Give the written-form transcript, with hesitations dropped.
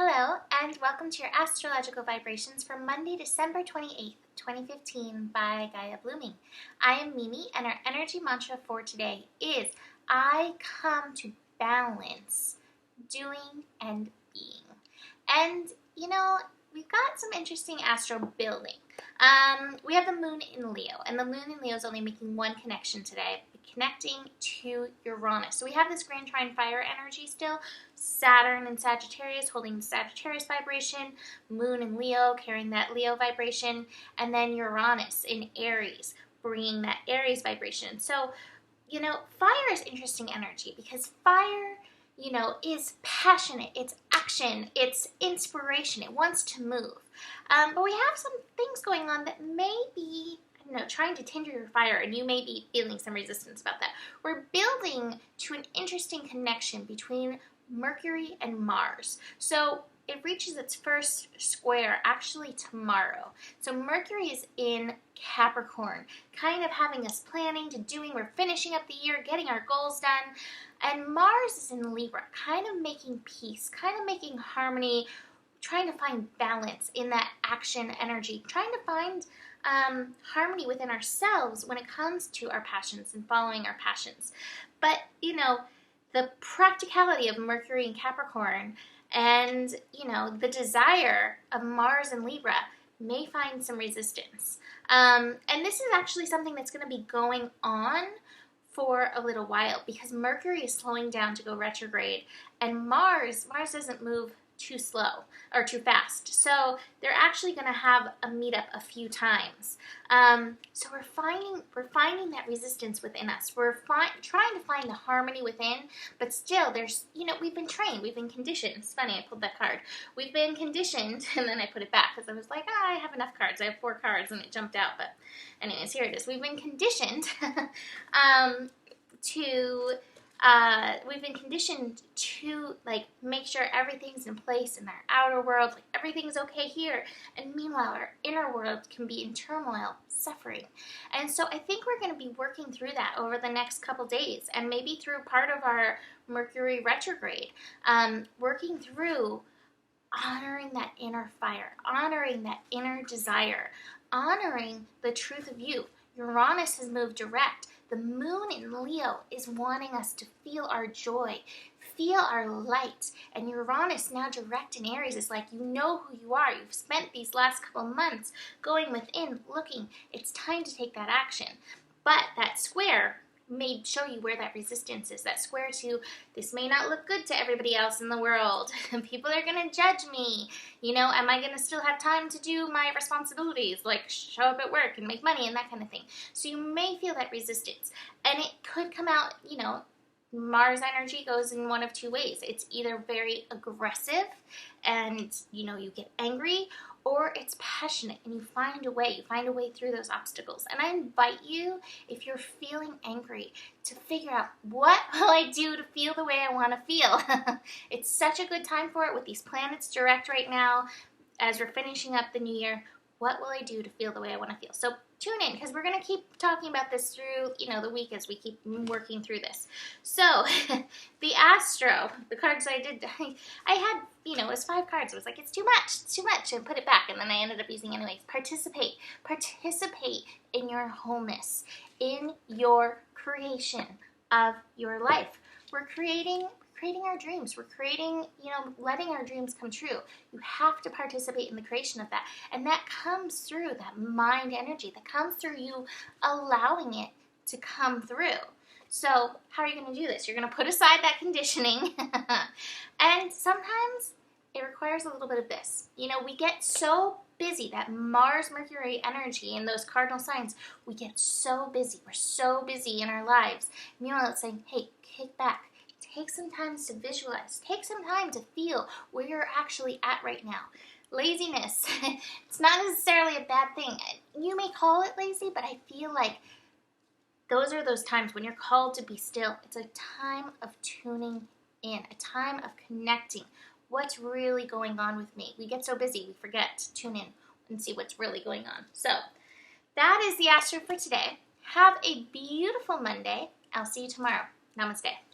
Hello, and welcome to your astrological vibrations for Monday, December 28th, 2015 by Gaia Blooming. I am Mimi, and our energy mantra for today is I come to balance doing and being. And, we've got some interesting astro building. We have the moon in Leo, and the moon in Leo is only making one connection today, connecting to Uranus. So we have this grand trine fire energy still, Saturn in Sagittarius holding the Sagittarius vibration, moon in Leo carrying that Leo vibration, and then Uranus in Aries bringing that Aries vibration. So, fire is interesting energy because fire, is passionate, it's action, it's inspiration, it wants to move. But we have some things going on that may be, trying to tinder your fire, and you may be feeling some resistance about that. We're building to an interesting connection between Mercury and Mars. So it reaches its first square actually tomorrow. So Mercury is in Capricorn, kind of having us planning to doing, we're finishing up the year, getting our goals done. And Mars is in Libra, kind of making peace, kind of making harmony, trying to find balance in that action energy, trying to find harmony within ourselves when it comes to our passions and following our passions. But, the practicality of Mercury in Capricorn and, the desire of Mars and Libra may find some resistance. And this is actually something that's going to be going on for a little while because Mercury is slowing down to go retrograde, and Mars doesn't move too slow or too fast. So they're actually going to have a meetup a few times. So we're finding that resistance within us. We're trying to find the harmony within, but still there's, we've been trained, we've been conditioned. It's funny, I pulled that card. We've been conditioned, and then I put it back because I was like, I have enough cards. I have 4 cards, and it jumped out. But anyways, here it is. We've been conditioned we've been conditioned to make sure everything's in place in our outer world, everything's okay here, and meanwhile our inner world can be in turmoil, suffering. And so I think we're going to be working through that over the next couple days, and maybe through part of our Mercury retrograde, working through honoring that inner fire, honoring that inner desire, honoring the truth of you. Uranus has moved direct. The moon in Leo is wanting us to feel our joy, feel our light. And Uranus, now direct in Aries, is like, you know who you are. You've spent these last couple months going within, looking. It's time to take that action. But that square may show you where that resistance is. That square to, this may not look good to everybody else in the world. People are going to judge me. Am I going to still have time to do my responsibilities, like show up at work and make money and that kind of thing? So you may feel that resistance. And it could come out, Mars energy goes in one of 2 ways. It's either very aggressive and, you get angry, or it's passionate and you find a way through those obstacles. And I invite you, if you're feeling angry, to figure out, what will I do to feel the way I want to feel? It's such a good time for it with these planets direct right now as we're finishing up the new year. What will I do to feel the way I want to feel? So tune in, because we're going to keep talking about this through, the week as we keep working through this. So the astro, the cards I did, I had, it was 5 cards. I was like, it's too much, and put it back. And then I ended up using anyways. Participate in your wholeness, in your creation of your life. We're creating our dreams. We're creating, letting our dreams come true. You have to participate in the creation of that. And that comes through that mind energy. That comes through you allowing it to come through. So how are you going to do this? You're going to put aside that conditioning. And sometimes it requires a little bit of this. We get so busy, that Mars-Mercury energy and those cardinal signs, we get so busy. We're so busy in our lives. Meanwhile, it's saying, hey, kick back. Take some time to visualize. Take some time to feel where you're actually at right now. Laziness, it's not necessarily a bad thing. You may call it lazy, but I feel like those are those times when you're called to be still. It's a time of tuning in, a time of connecting. What's really going on with me? We get so busy, we forget to tune in and see what's really going on. So that is the astro for today. Have a beautiful Monday. I'll see you tomorrow. Namaste.